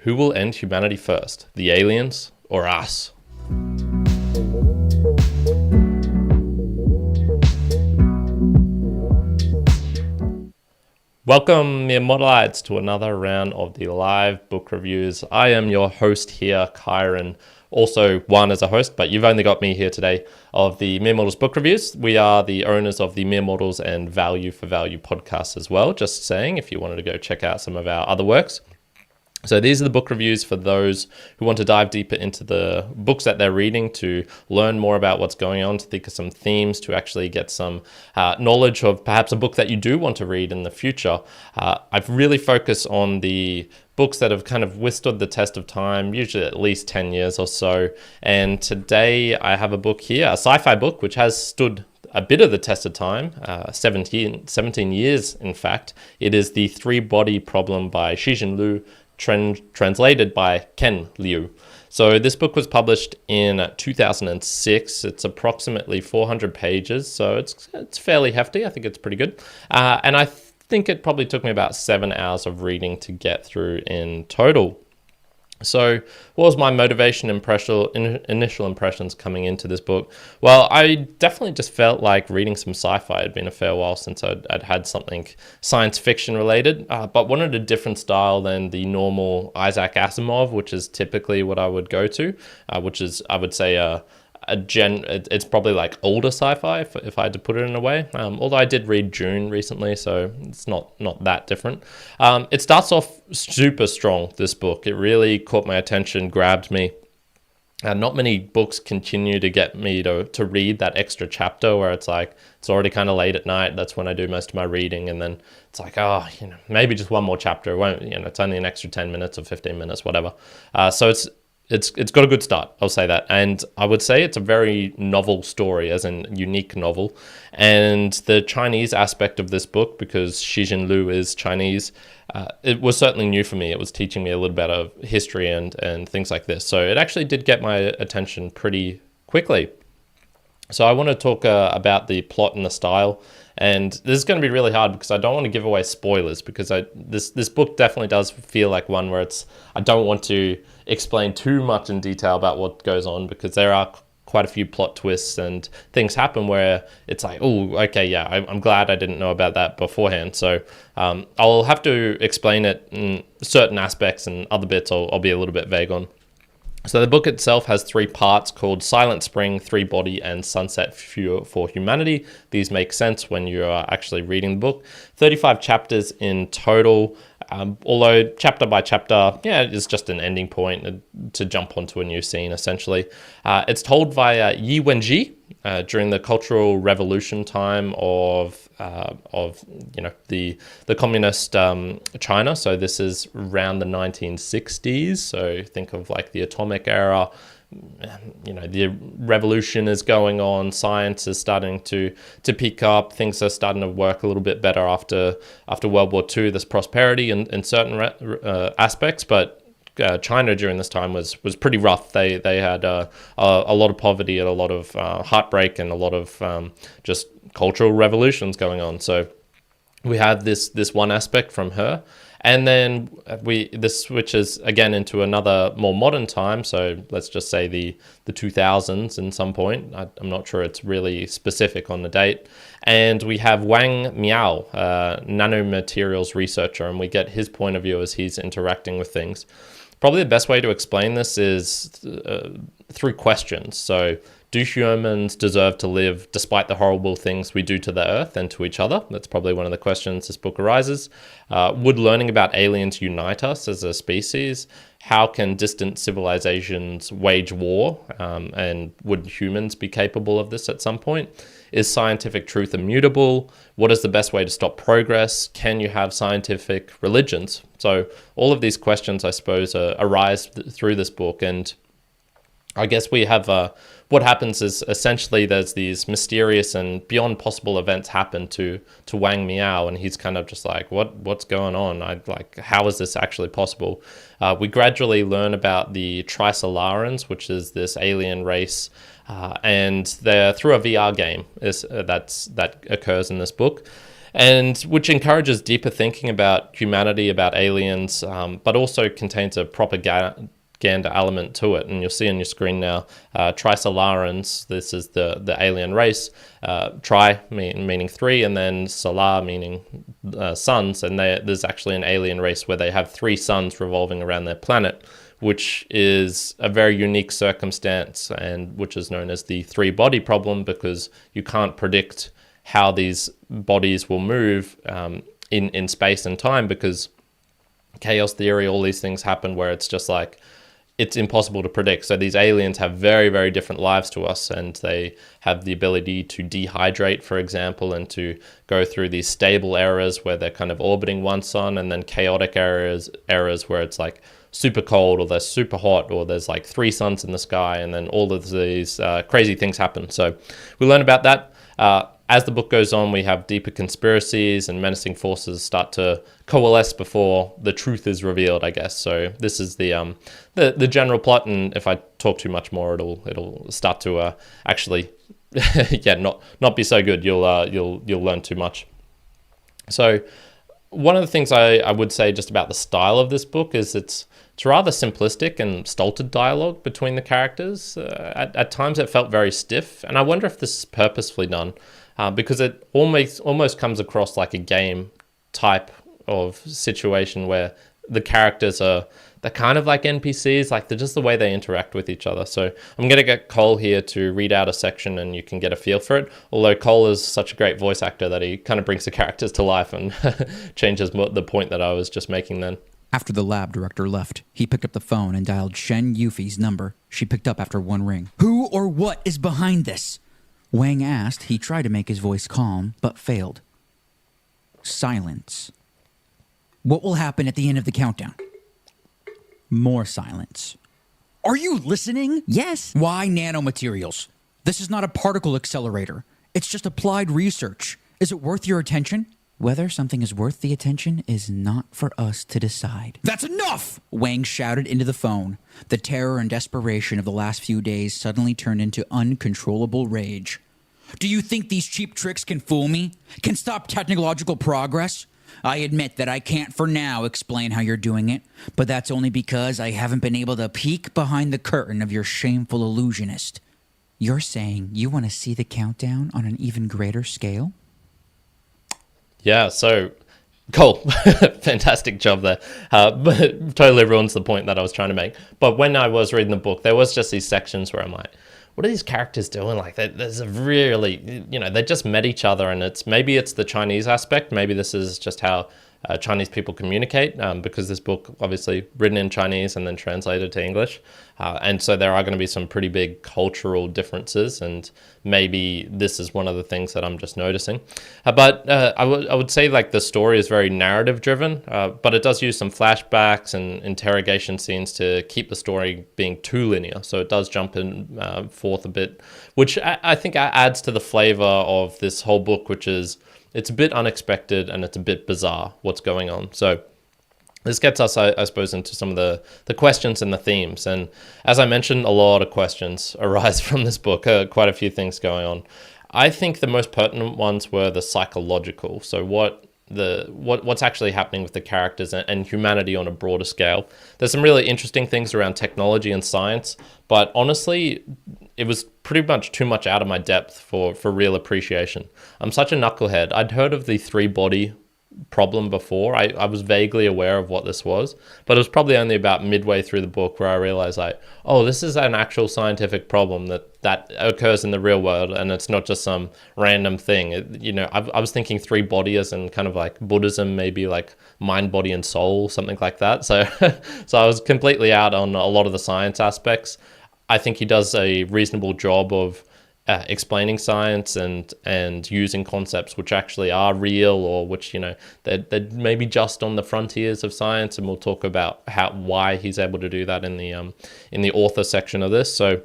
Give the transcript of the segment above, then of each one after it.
Who will end humanity first, the aliens or us? Welcome, mere Modelites, to another round of the live book reviews. I am your host here, Kyron, also one as a host, but you've only got me here today of the Mere Models book reviews. We are the owners of the Mere Models and Value for Value podcast as well, just saying, if you wanted to go check out some of our other works. So these are the book reviews for those who want to dive deeper into the books that they're reading, to learn more about what's going on, to think of some themes, to actually get some knowledge of perhaps a book that you do want to read in the future. I've really focused on the books that have kind of withstood the test of time, usually at least 10 years or so. And today I have a book here, a sci-fi book, which has stood a bit of the test of time, 17 years in fact. It is The Three-Body Problem by Cixin Liu, translated by Ken Liu. So this book was published in 2006. It's approximately 400 pages, so it's fairly hefty. I think it's pretty good. And I think it probably took me about 7 hours of reading to get through in total. So what was my motivation, initial impressions coming into this book? Well, I definitely just felt like reading some sci-fi. It had been a fair while since I'd had something science fiction related, but wanted a different style than the normal Isaac Asimov, which is typically what I would go to, which is, I would say, it's probably like older sci-fi if I had to put it in a way. Although I did read Dune recently, so it's not that different. It starts off super strong, this book. It really caught my attention, grabbed me. Not many books continue to get me to read that extra chapter where it's like, it's already kind of late at night. That's when I do most of my reading. And then it's like, maybe just one more chapter. It won't, it's only an extra 10 minutes or 15 minutes, whatever. So it's got a good start, I'll say that. And I would say it's a very novel story, as in unique novel. And the Chinese aspect of this book, because Cixin Liu is Chinese, it was certainly new for me. It was teaching me a little bit of history and things like this. So it actually did get my attention pretty quickly. So I want to talk about the plot and the style. And this is going to be really hard because I don't want to give away spoilers, because this book definitely does feel like one where I don't want to explain too much in detail about what goes on, because there are quite a few plot twists and things happen where it's like, oh, okay, yeah, I'm glad I didn't know about that beforehand. So I'll have to explain it in certain aspects, and other bits I'll be a little bit vague on. So the book itself has 3 parts called Silent Spring, Three-Body, and Sunset for Humanity. These make sense when you are actually reading the book. 35 chapters in total, although chapter by chapter, it's just an ending point to jump onto a new scene, essentially. It's told via Yi Wenji during the Cultural Revolution time of the communist China. So this is around the 1960s. So think of like the atomic era. The revolution is going on. Science is starting to pick up. Things are starting to work a little bit better after World War II. There's prosperity in certain aspects, but China during this time was pretty rough. They had a lot of poverty and a lot of heartbreak and a lot of just cultural revolutions going on. So we have this one aspect from her. And then this switches again into another more modern time. So let's just say the 2000s in some point. I'm not sure it's really specific on the date. And we have Wang Miao, nanomaterials researcher, and we get his point of view as he's interacting with things. Probably the best way to explain this is through questions. So, do humans deserve to live despite the horrible things we do to the earth and to each other? That's probably one of the questions this book arises. Would learning about aliens unite us as a species? How can distant civilizations wage war? And would humans be capable of this at some point? Is scientific truth immutable? What is the best way to stop progress? Can you have scientific religions? So all of these questions, I suppose, arise through this book. And I guess we have what happens is essentially there's these mysterious and beyond possible events happen to Wang Miao, and he's kind of just like, what's going on? How is this actually possible? We gradually learn about the Trisolarans, which is this alien race, and they're through a VR game that occurs in this book. and which encourages deeper thinking about humanity, about aliens, but also contains a propaganda element to it. And you'll see on your screen now, Trisolarans, this is the alien race, meaning three, and then Solar meaning suns, and there's actually an alien race where they have three suns revolving around their planet, which is a very unique circumstance, and which is known as the three-body problem, because you can't predict how these bodies will move in space and time, because chaos theory, all these things happen where it's just like, it's impossible to predict. So these aliens have very, very different lives to us, and they have the ability to dehydrate, for example, and to go through these stable eras where they're kind of orbiting one sun, and then chaotic eras where it's like super cold, or they're super hot, or there's like three suns in the sky, and then all of these crazy things happen. So we learn about that. As the book goes on, we have deeper conspiracies and menacing forces start to coalesce before the truth is revealed, I guess. So this is the general plot, and if I talk too much more, it'll start to actually not be so good. You'll learn too much. So one of the things I would say just about the style of this book is it's rather simplistic and stolted dialogue between the characters. At times it felt very stiff, and I wonder if this is purposefully done, because it almost comes across like a game type of situation where the characters they're kind of like NPCs, like they're just the way they interact with each other. So I'm going to get Cole here to read out a section and you can get a feel for it. Although Cole is such a great voice actor that he kind of brings the characters to life and changes the point that I was just making then. After the lab director left, he picked up the phone and dialed Shen Yufi's number. She picked up after one ring. Who or what is behind this? Wang asked. He tried to make his voice calm, but failed. Silence. What will happen at the end of the countdown? More silence. Are you listening? Yes. Why nanomaterials? This is not a particle accelerator. It's just applied research. Is it worth your attention? Whether something is worth the attention is not for us to decide. That's enough! Wang shouted into the phone. The terror and desperation of the last few days suddenly turned into uncontrollable rage. Do you think these cheap tricks can fool me? Can stop technological progress? I admit that I can't for now explain how you're doing it, but that's only because I haven't been able to peek behind the curtain of your shameful illusionist. You're saying you want to see the countdown on an even greater scale? Yeah, so Cool. Fantastic job there. But totally ruins the point that I was trying to make. But when I was reading the book, there was just these sections where I'm like, what are these characters doing? Like, there's a really, they just met each other, and maybe it's the Chinese aspect. Maybe this is just how Chinese people communicate, because this book obviously written in Chinese and then translated to English. And so there are going to be some pretty big cultural differences, and maybe this is one of the things that I'm just noticing. But I would say like the story is very narrative driven, but it does use some flashbacks and interrogation scenes to keep the story being too linear. So it does jump in forth a bit, which I think adds to the flavor of this whole book, which is it's a bit unexpected and it's a bit bizarre what's going on. So this gets us, I suppose, into some of the questions and the themes. And as I mentioned, a lot of questions arise from this book, quite a few things going on. I think the most pertinent ones were the psychological. So what's actually happening with the characters and humanity on a broader scale. There's some really interesting things around technology and science, but honestly, it was pretty much too much out of my depth for real appreciation. I'm such a knucklehead. I'd heard of the three-body problem before. I was vaguely aware of what this was, but it was probably only about midway through the book where I realized like, oh, this is an actual scientific problem that occurs in the real world, and it's not just some random thing. I was thinking three body as in kind of like Buddhism, maybe like mind, body, and soul, something like that. So I was completely out on a lot of the science aspects. I think he does a reasonable job of explaining science and using concepts which actually are real, or which they're maybe just on the frontiers of science, and we'll talk about why he's able to do that in the author section of this. So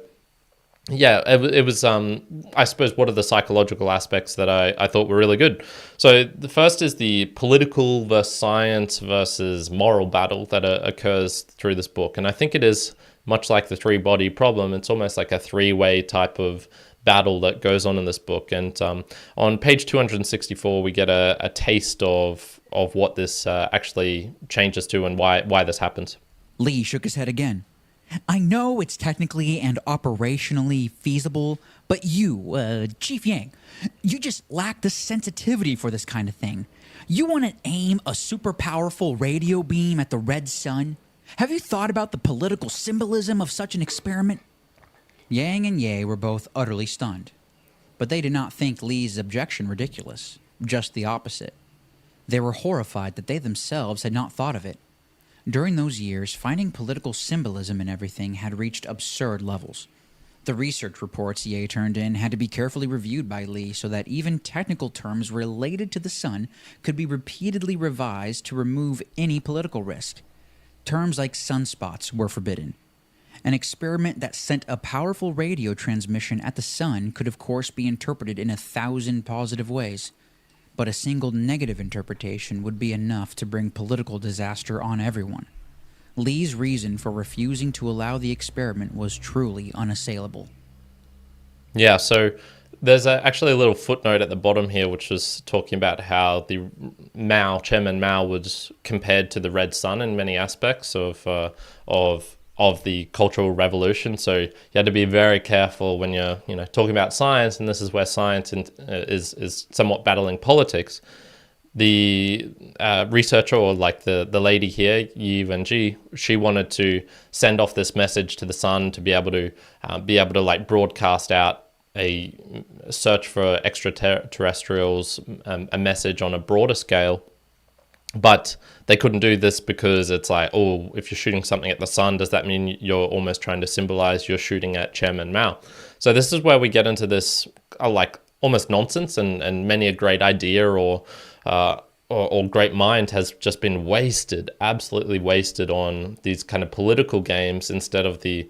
yeah, it was I suppose what are the psychological aspects that I thought were really good. So the first is the political versus science versus moral battle that occurs through this book, and I think it is much like the three-body problem. It's almost like a three-way type of battle that goes on in this book. And on page 264, we get a taste of what this actually changes to and why this happens. Li shook his head again. I know it's technically and operationally feasible, but you, Chief Yang, you just lack the sensitivity for this kind of thing. You want to aim a super powerful radio beam at the red sun? Have you thought about the political symbolism of such an experiment? Yang and Ye were both utterly stunned, but they did not think Li's objection ridiculous, just the opposite. They were horrified that they themselves had not thought of it. During those years, finding political symbolism in everything had reached absurd levels. The research reports Ye turned in had to be carefully reviewed by Li so that even technical terms related to the sun could be repeatedly revised to remove any political risk. Terms like sunspots were forbidden. An experiment that sent a powerful radio transmission at the sun could of course be interpreted in 1,000 positive ways. But a single negative interpretation would be enough to bring political disaster on everyone. Li's reason for refusing to allow the experiment was truly unassailable. Yeah, so there's actually a little footnote at the bottom here, which was talking about how the Chairman Mao was compared to the Red Sun in many aspects of the Cultural Revolution. So you had to be very careful when you're talking about science, and this is where science is somewhat battling politics. The researcher, or like the lady here, Yi Wenji, she wanted to send off this message to the sun to be able to like broadcast out a search for extraterrestrials, a message on a broader scale. But they couldn't do this because it's like, oh, if you're shooting something at the sun, does that mean you're almost trying to symbolize you're shooting at Chairman Mao? So this is where we get into this like almost nonsense, and many a great idea or great mind has just been wasted, absolutely wasted on these kind of political games instead of the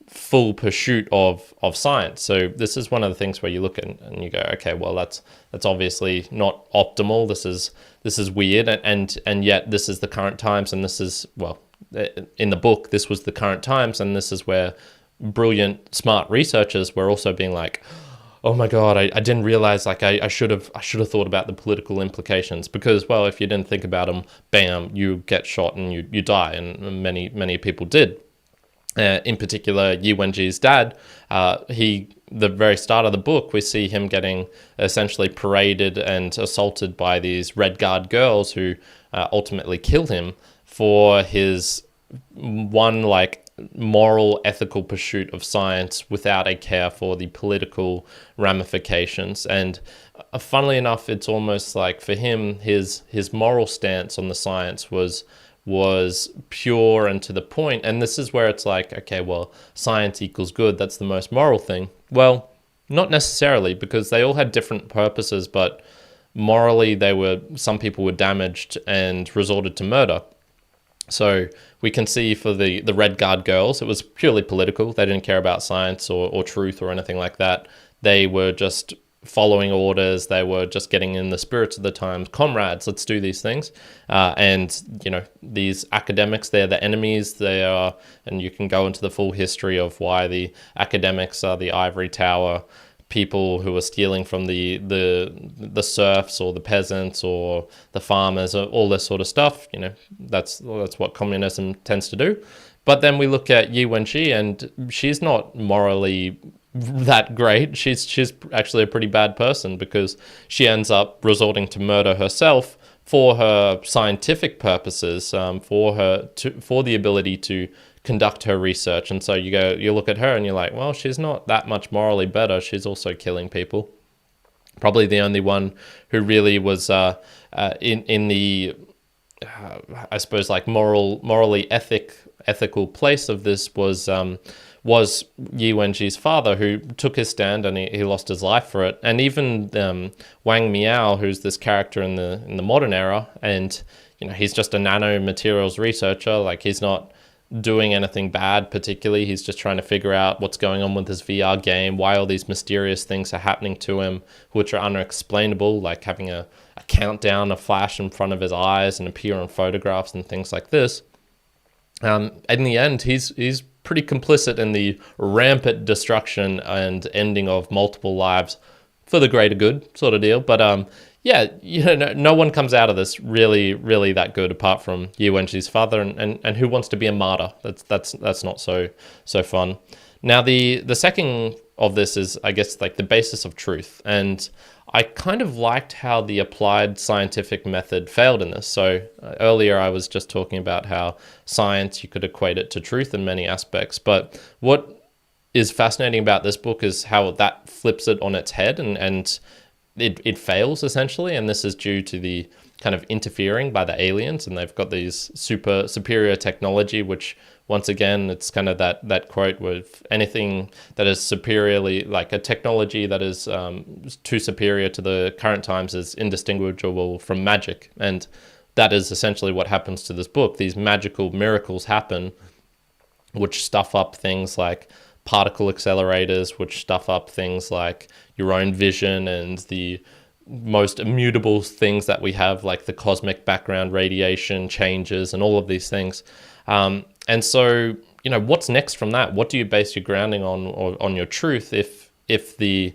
full pursuit of science. So this is one of the things where you look at and you go, okay, well that's obviously not optimal. This is weird, and yet this is the current times, and this is, well, in the book this was the current times, and this is where brilliant, smart researchers were also being like, oh my god, I didn't realize, like I should have thought about the political implications, because, well, if you didn't think about them, bam, you get shot and you die, and many people did. In particular, Yi Wenji's dad, the very start of the book, we see him getting essentially paraded and assaulted by these Red Guard girls who ultimately kill him for his one, like, moral, ethical pursuit of science without a care for the political ramifications. And funnily enough, it's almost like for him, his moral stance on the science was pure and to the point. And this is where it's like, okay, well, science equals good. That's the most moral thing. Well, not necessarily, because they all had different purposes, but morally some people were damaged and resorted to murder. So we can see for the Red Guard girls, it was purely political. They didn't care about science or truth or anything like that. They were just following orders. They were just getting in the spirits of the times. Comrades, let's do these things. And, these academics, they're the enemies. They are, and you can go into the full history of why the academics are the ivory tower people who are stealing from the serfs or the peasants or the farmers, or all this sort of stuff. That's what communism tends to do. But then we look at Yi Wenji, and she's not morally that great. She's actually a pretty bad person, because she ends up resorting to murder herself for her scientific purposes, for the ability to conduct her research. And so you look at her and you're like, well, she's not that much morally better. She's also killing people. Probably the only one who really was in the I suppose, like morally ethical place of this was Yi Wenji's father, who took his stand and he lost his life for it. And even Wang Miao, who's this character in the modern era, and he's just a nanomaterials researcher. Like, he's not doing anything bad particularly. He's just trying to figure out what's going on with his VR game, why all these mysterious things are happening to him, which are unexplainable, like having a countdown, a flash in front of his eyes and appear on photographs and things like this. In the end, he's pretty complicit in the rampant destruction and ending of multiple lives for the greater good sort of deal. But yeah, no one comes out of this really that good apart from Yi Wenji's father, and who wants to be a martyr. That's not so fun. Now the second of this is, I guess, like the basis of truth, and I kind of liked how the applied scientific method failed in this. So earlier I was just talking about how science, you could equate it to truth in many aspects, but what is fascinating about this book is how that flips it on its head, and it fails essentially, and this is due to the kind of interfering by the aliens, and they've got these superior technology, which once again, it's kind of that quote with anything that is superiorly, like a technology that is too superior to the current times is indistinguishable from magic. And that is essentially what happens to this book. These magical miracles happen, which stuff up things like particle accelerators, which stuff up things like your own vision and the most immutable things that we have, like the cosmic background radiation changes and all of these things. And so, what's next from that? What do you base your grounding on, or on your truth, if the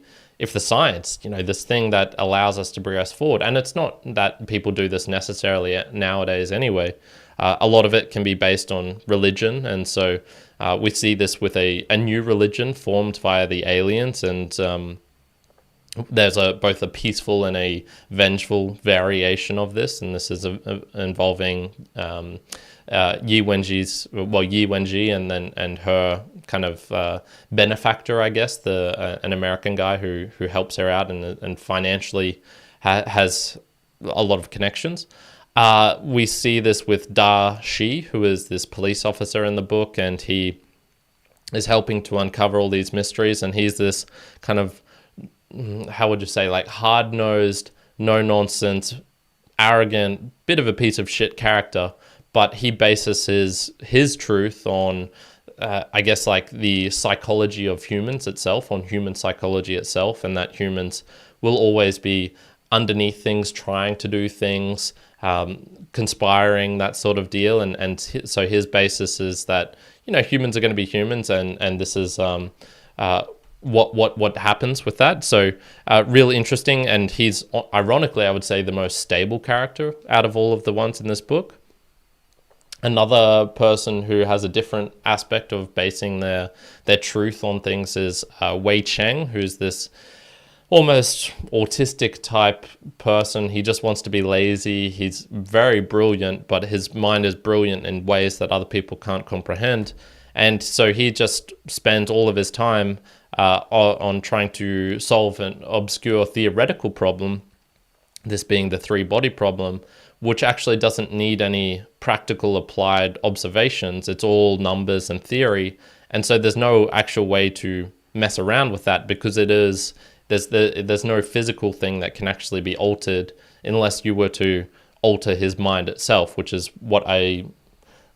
science, this thing that allows us to progress forward? And it's not that people do this necessarily nowadays anyway. A lot of it can be based on religion, and so we see this with a new religion formed via the aliens, and there's both a peaceful and a vengeful variation of this, and this is involving Yi Wenji and her kind of benefactor, I guess, an American guy who helps her out and financially has a lot of connections. We see this with Da Shi, who is this police officer in the book, and he is helping to uncover all these mysteries, and he's this kind of, how would you say, like hard-nosed, no-nonsense, arrogant, bit of a piece of shit character, but he bases his truth on, I guess, like the psychology of humans itself, on human psychology itself, and that humans will always be underneath things, trying to do things, conspiring, that sort of deal. And so his basis is that, humans are going to be humans, and this is what happens with that. So really interesting, and he's, ironically, I would say, the most stable character out of all of the ones in this book. Another person who has a different aspect of basing their truth on things is Wei Cheng, who's this almost autistic type person. He just wants to be lazy. He's very brilliant, but his mind is brilliant in ways that other people can't comprehend. And so he just spends all of his time on trying to solve an obscure theoretical problem, this being the three-body problem, which actually doesn't need any practical applied observations. It's all numbers and theory. And so there's no actual way to mess around with that, because there's no physical thing that can actually be altered unless you were to alter his mind itself, which is what I'm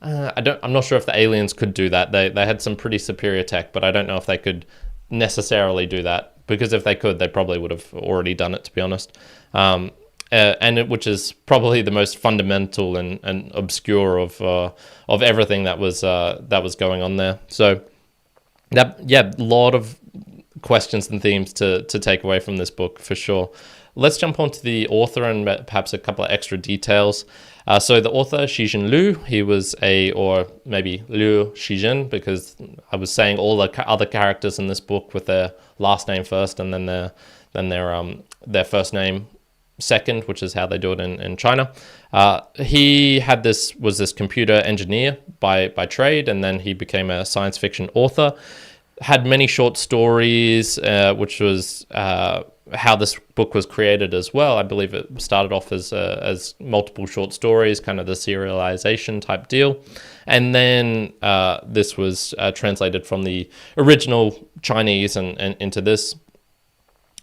not sure if the aliens could do that. They had some pretty superior tech, but I don't know if they could necessarily do that, because if they could, they probably would have already done it, to be honest. Which is probably the most fundamental and obscure of everything that was going on there. So a lot of questions and themes to take away from this book for sure. Let's jump on to the author and perhaps a couple of extra details. So the author, Cixin Liu, he was or maybe Liu Cixin, because I was saying all the other characters in this book with their last name first and then their first name second, which is how they do it in China. He was this computer engineer by trade, and then he became a science fiction author. Had many short stories, which was how this book was created as well. I believe it started off as multiple short stories, kind of the serialization type deal. And then this was translated from the original Chinese and into this.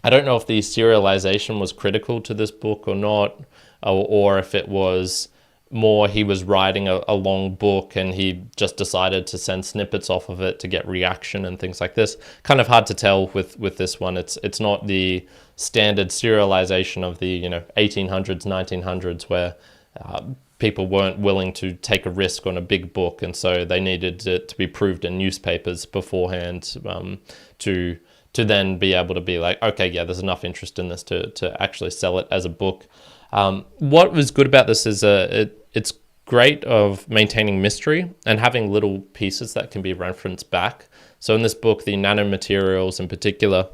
I don't know if the serialization was critical to this book or not, or if it was more he was writing a long book and he just decided to send snippets off of it to get reaction and things like this. Kind of hard to tell with this one. It's not the standard serialization of the 1800s, 1900s, where people weren't willing to take a risk on a big book, and so they needed it to be proved in newspapers beforehand, to then be able to be like, okay, yeah, there's enough interest in this to actually sell it as a book. What was good about this is it's great of maintaining mystery and having little pieces that can be referenced back. So in this book, the nanomaterials in particular,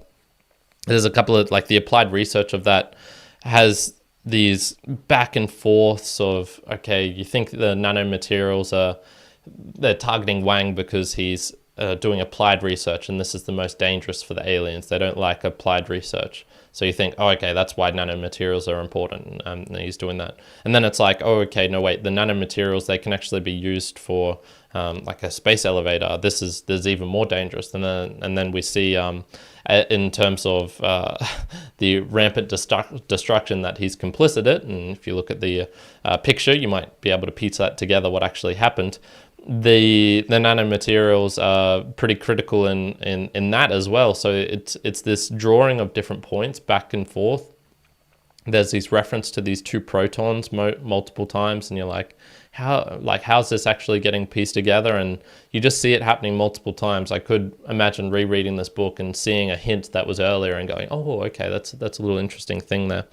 there's a couple of, like, the applied research of that has these back and forths of, okay, you think the nanomaterials they're targeting Wang because he's doing applied research, and this is the most dangerous for the aliens. They don't like applied research. So you think, oh, okay, that's why nanomaterials are important, and he's doing that. And then it's like, oh, okay, no, wait, the nanomaterials, they can actually be used for like a space elevator. There's even more dangerous. And then we see in terms of the rampant destruction that he's complicit in, and if you look at the picture, you might be able to piece that together, what actually happened. The nanomaterials are pretty critical in that as well. So it's this drawing of different points back and forth. There's these reference to these two protons multiple times, and you're like, how's this actually getting pieced together? And you just see it happening multiple times. I could imagine rereading this book and seeing a hint that was earlier and going, oh, okay, that's a little interesting thing there.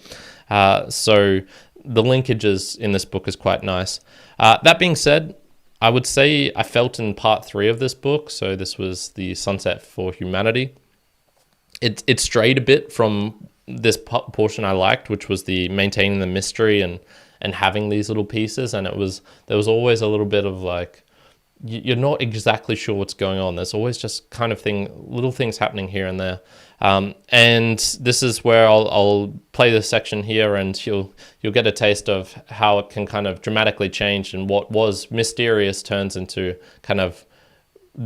So the linkages in this book is quite nice. That being said, I would say I felt in part 3 of this book, so this was the Sunset for Humanity, it strayed a bit from this portion I liked, which was the maintaining the mystery and having these little pieces, and there was always a little bit of like, you're not exactly sure what's going on. There's always just kind of little things happening here and there. And this is where I'll play this section here, and you'll get a taste of how it can kind of dramatically change, and what was mysterious turns into kind of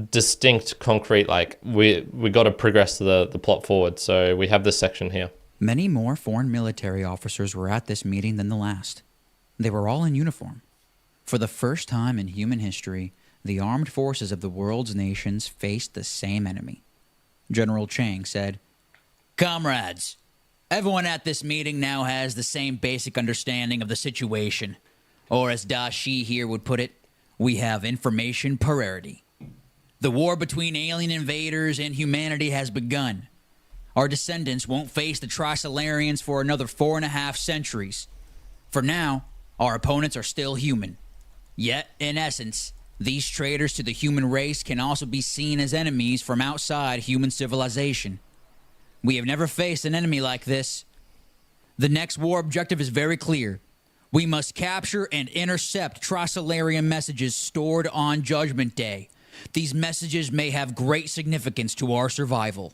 distinct, concrete, like we got to progress the plot forward. So we have this section here. Many more foreign military officers were at this meeting than the last. They were all in uniform. For the first time in human history, the armed forces of the world's nations faced the same enemy. General Chang said, "Comrades, everyone at this meeting now has the same basic understanding of the situation. Or as Da Shi here would put it, we have information parity. The war between alien invaders and humanity has begun. Our descendants won't face the Trisolarians for another 4.5 centuries. For now, our opponents are still human. Yet, in essence, these traitors to the human race can also be seen as enemies from outside human civilization. We have never faced an enemy like this. The next war objective is very clear. We must capture and intercept Trisolarian messages stored on Judgment Day. These messages may have great significance to our survival."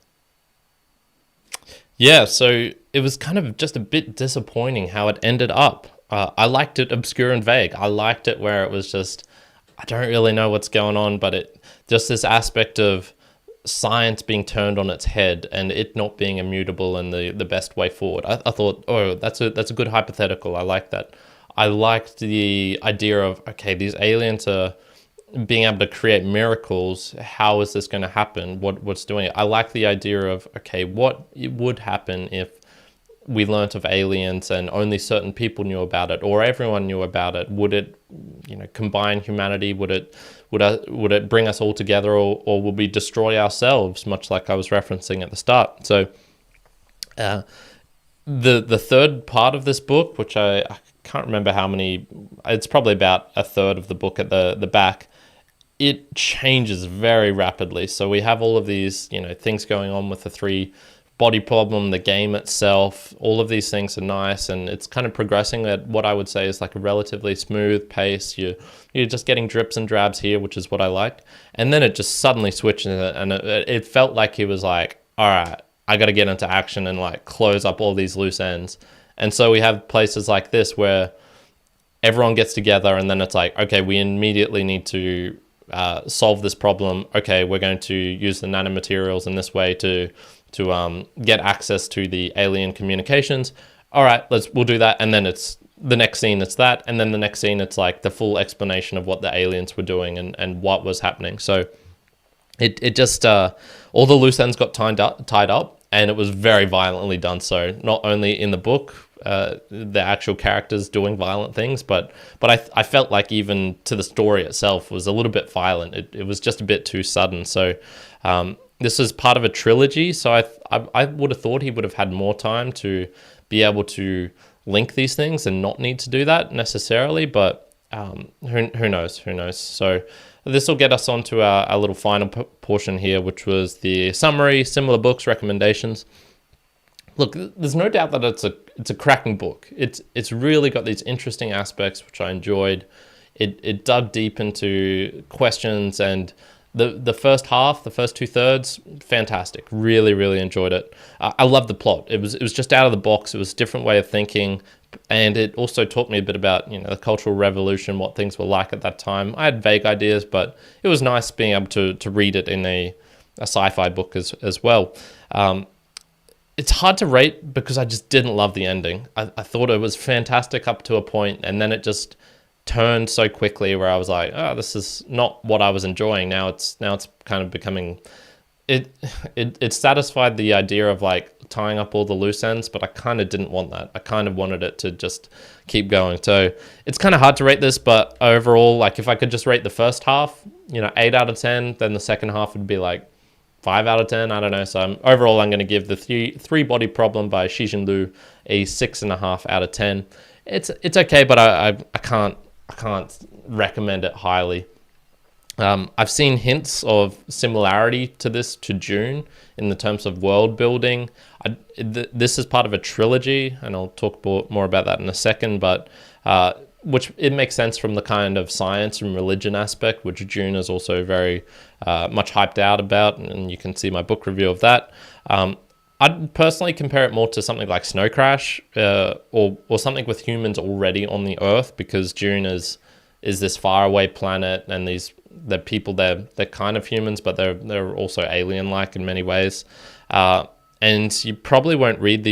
Yeah, so it was kind of just a bit disappointing how it ended up. I liked it obscure and vague. I liked it where it was just, I don't really know what's going on, but it just this aspect of science being turned on its head and it not being immutable and the best way forward. I thought, oh, that's a good hypothetical. I like that. I liked the idea of, okay, these aliens are being able to create miracles. How is this going to happen? What's doing it? I like the idea of, okay, what would happen if we learnt of aliens and only certain people knew about it, or everyone knew about it? Would it, combine humanity? Would it bring us all together, or would we destroy ourselves, much like I was referencing at the start? So the third part of this book, which I can't remember how many, it's probably about a third of the book at the back, it changes very rapidly. So we have all of these, things going on with the 3 body problem, the game itself, all of these things are nice, and it's kind of progressing at what I would say is like a relatively smooth pace. You're just getting drips and drabs here, which is what I like. And then it just suddenly switches, and it felt like he was like, all right, I got to get into action and like close up all these loose ends. And so we have places like this where everyone gets together, and then it's like, okay, we immediately need to solve this problem. Okay, we're going to use the nanomaterials in this way to get access to the alien communications. All right, we'll do that. And then it's the next scene, it's that. And then the next scene, it's like the full explanation of what the aliens were doing and what was happening. So it just, all the loose ends got tied up, and it was very violently done. So not only in the book, the actual characters doing violent things, but I felt like even to the story itself was a little bit violent. It was just a bit too sudden. So this is part of a trilogy, so I would have thought he would have had more time to be able to link these things and not need to do that necessarily, but who knows? So this will get us on to our little final portion here, which was the summary, similar books, recommendations. Look, there's no doubt that it's a cracking book. It's really got these interesting aspects, which I enjoyed. It dug deep into questions, and the first half, the first 2/3, fantastic. Really, really enjoyed it. I love the plot. It was just out of the box. It was a different way of thinking, and it also taught me a bit about the Cultural Revolution, what things were like at that time. I had vague ideas, but it was nice being able to read it in a sci-fi book as well. It's hard to rate because I just didn't love the ending. I thought it was fantastic up to a point, and then it just turned so quickly where I was like, oh, this is not what I was enjoying. Now it's kind of becoming, it satisfied the idea of like tying up all the loose ends, but I kind of didn't want that. I kind of wanted it to just keep going. So it's kind of hard to rate this, but overall, like if I could just rate the first half, 8 out of 10, then the second half would be like 5 out of 10. I don't know. So overall, I'm going to give the three Body Problem by Cixin Liu a 6.5 out of 10. It's okay, but I can't recommend it highly. I've seen hints of similarity to this to Dune in the terms of world building. This is part of a trilogy, and I'll talk more about that in a second, but which it makes sense from the kind of science and religion aspect, which Dune is also very much hyped out about, and you can see my book review of that. I'd personally compare it more to something like Snow Crash, or something with humans already on the Earth, because Dune is this faraway planet, and the people they're kind of humans, but they're also alien-like in many ways. And you probably won't read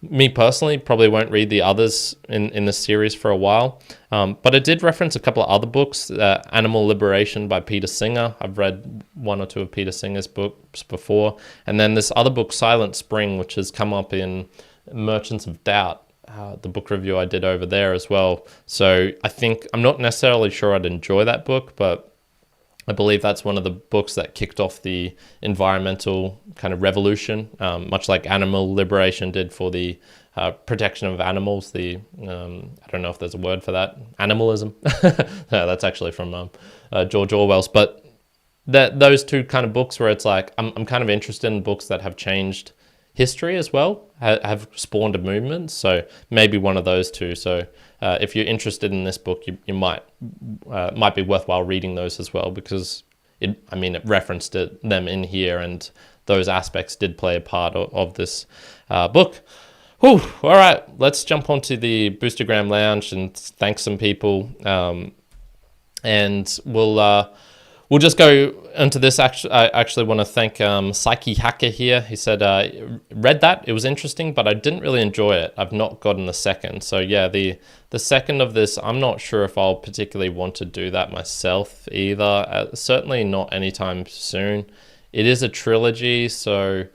me personally, probably won't read the others in the series for a while. But it did reference a couple of other books, Animal Liberation by Peter Singer. I've read one or two of Peter Singer's books before. And then this other book, Silent Spring, which has come up in Merchants of Doubt, the book review I did over there as well. So I'm not necessarily sure I'd enjoy that book, but I believe that's one of the books that kicked off the environmental kind of revolution, much like Animal Liberation did for the protection of animals. I don't know if there's a word for that, animalism. No, that's actually from George Orwell's. But those two kind of books where it's like, I'm kind of interested in books that have changed history as well, have spawned a movement. So maybe one of those two. So if you're interested in this book, you might be worthwhile reading those as well, because it referenced them in here, and those aspects did play a part of this book. Whew, all right, let's jump onto the Boostagram Lounge and thank some people, and we'll just go into this. I actually want to thank Psyche Hacker here. He said, read that. It was interesting, but I didn't really enjoy it. I've not gotten the second. So yeah, the second of this, I'm not sure if I'll particularly want to do that myself either. Certainly not anytime soon. It is a trilogy, so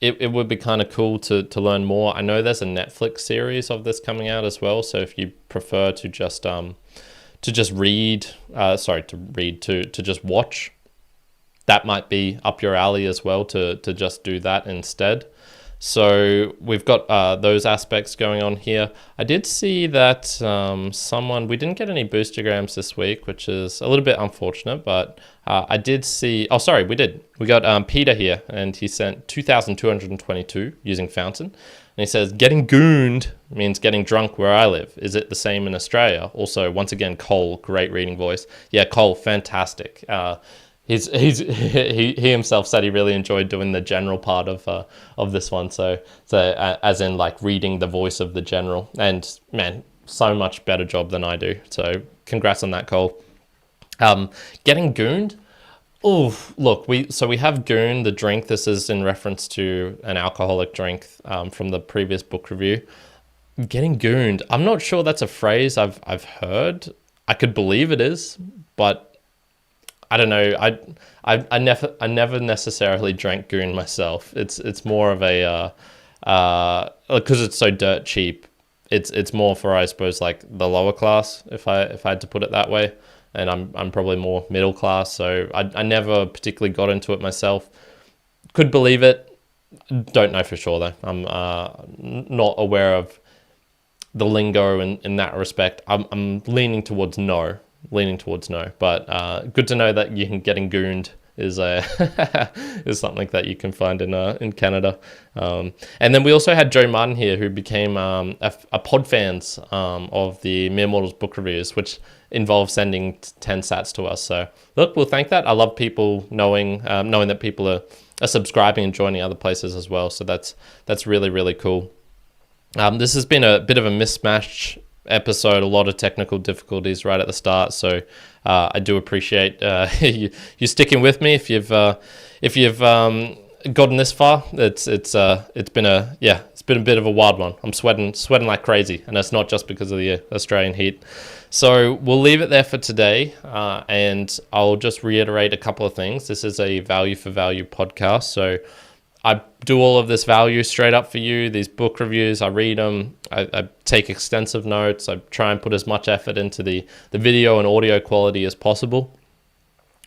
it would be kind of cool to learn more. I know there's a Netflix series of this coming out as well. So if you prefer to just just watch, that might be up your alley as well, to just do that instead. So we've got those aspects going on here. I did see that we didn't get any Boostagrams this week, which is a little bit unfortunate, but I did see, we did. We got Peter here, and he sent 2,222 using Fountain. And he says, getting gooned means getting drunk where I live. Is it the same in Australia? Also, once again, Cole, great reading voice. Yeah, Cole, fantastic. He himself said he really enjoyed doing the general part of this one. So as in like reading the voice of the general. And man, so much better job than I do. So congrats on that, Cole. Getting gooned. Oh, look, we have Goon, the drink. This is in reference to an alcoholic drink from the previous book review. Getting gooned. I'm not sure that's a phrase I've heard. I could believe it is, but I don't know. I never necessarily drank Goon myself. It's more of a because it's so dirt cheap. It's more for, I suppose, like the lower class, if I had to put it that way. And I'm probably more middle class, so I never particularly got into it myself. Could believe it. Don't know for sure though. I'm not aware of the lingo in that respect. I'm leaning towards no. But good to know that you can getting gooned is is something that you can find in Canada. And then we also had Joe Martin here, who became a pod fans of the Mere Mortals book reviews, which involves sending 10 sats to us. So look, we'll thank that. I love people knowing that people are subscribing and joining other places as well. So that's really, really cool. This has been a bit of a mismatch episode, a lot of technical difficulties right at the start. So I do appreciate you sticking with me. If you've gotten this far, it's been a bit of a wild one. I'm sweating like crazy, and it's not just because of the Australian heat. So we'll leave it there for today, and I'll just reiterate a couple of things. This is a value for value podcast, so I do all of this value straight up for you. These book reviews, I read them, I take extensive notes, I try and put as much effort into the video and audio quality as possible.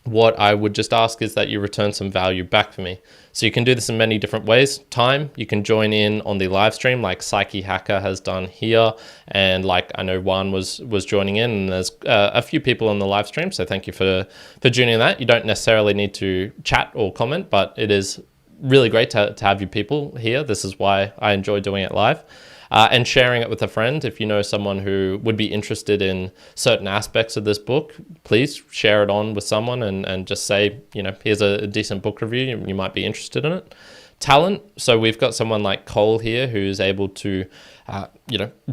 What I would just ask is that you return some value back for me. So you can do this in many different ways. Time, you can join in on the live stream like Psyche Hacker has done here, and like I know Juan was joining in, and there's a few people on the live stream, so thank you for joining that. You don't necessarily need to chat or comment, but it is really great to have you people here. This is why I enjoy doing it live. And sharing it with a friend. If you know someone who would be interested in certain aspects of this book, please share it on with someone and just say, here's a decent book review, you might be interested in it. Talent, so we've got someone like Cole here who's able to,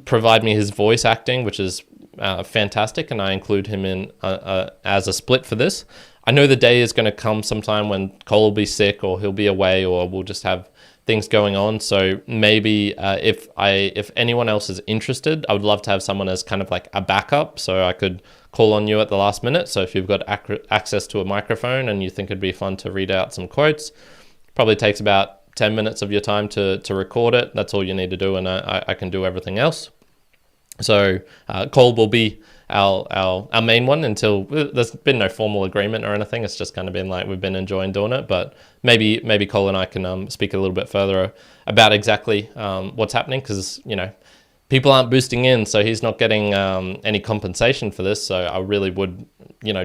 provide me his voice acting, which is fantastic, and I include him in as a split for this. I know the day is going to come sometime when Cole will be sick, or he'll be away, or we'll just have things going on. So maybe if anyone else is interested, I would love to have someone as kind of like a backup, so I could call on you at the last minute. So if you've got access to a microphone and you think it'd be fun to read out some quotes, probably takes about 10 minutes of your time to record it. That's all you need to do, and I can do everything else. So Cole will be our main one until there's been no formal agreement or anything. It's just kind of been like we've been enjoying doing it, but maybe Cole and I can speak a little bit further about exactly what's happening, because people aren't boosting in, so he's not getting any compensation for this. So I really would,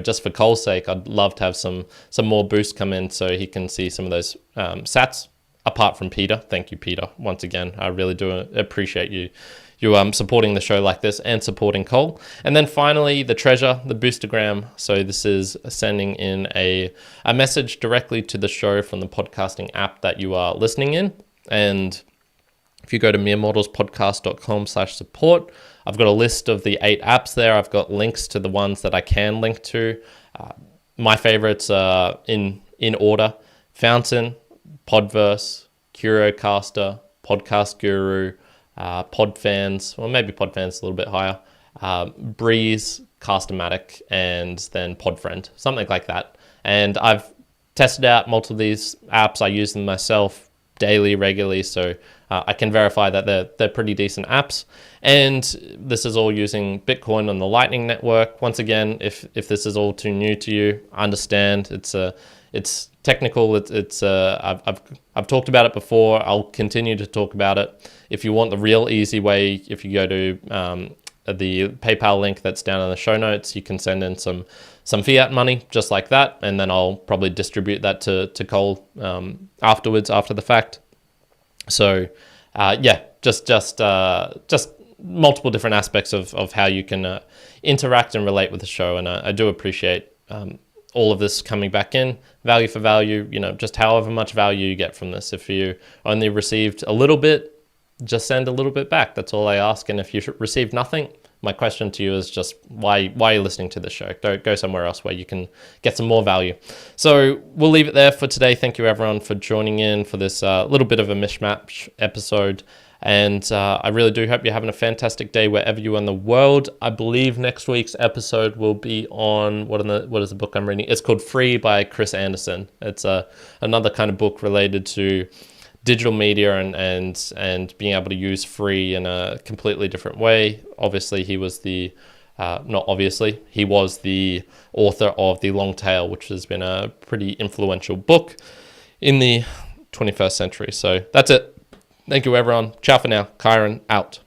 just for Cole's sake, I'd love to have some more boost come in so he can see some of those sats. Apart from Peter, thank you, Peter, once again. I really do appreciate you supporting the show like this and supporting Cole. And then finally, the treasure, the Boostagram. So this is sending in a message directly to the show from the podcasting app that you are listening in. And if you go to meremortalspodcast.com/support, I've got a list of the 8 apps there. I've got links to the ones that I can link to. My favorites are in order: Fountain, Podverse, Curiocaster, Podcast Guru, Podfans, or maybe Podfans a little bit higher, Breeze, Castomatic, and then Podfriend, something like that. And I've tested out multiple of these apps. I use them myself daily, regularly, so I can verify that they're pretty decent apps. And this is all using Bitcoin on the Lightning Network. Once again, if this is all too new to you, I understand. It's technical. I've talked about it before. I'll continue to talk about it. If you want the real easy way, if you go to the PayPal link that's down in the show notes, you can send in some fiat money just like that, and then I'll probably distribute that to Cole afterwards, after the fact. So just multiple different aspects of how you can interact and relate with the show, and I do appreciate all of this coming back in, value for value, just however much value you get from this. If you only received a little bit, just send a little bit back. That's all I ask. And if you received nothing, my question to you is just why are you listening to this show? Go somewhere else where you can get some more value. So we'll leave it there for today. Thank you everyone for joining in for this little bit of a mishmash episode. And I really do hope you're having a fantastic day wherever you are in the world. I believe next week's episode will be on, what is the book I'm reading? It's called Free by Chris Anderson. It's another kind of book related to digital media and being able to use free in a completely different way. Obviously, he was he was the author of The Long Tail, which has been a pretty influential book in the 21st century. So that's it. Thank you, everyone. Ciao for now. Kyron out.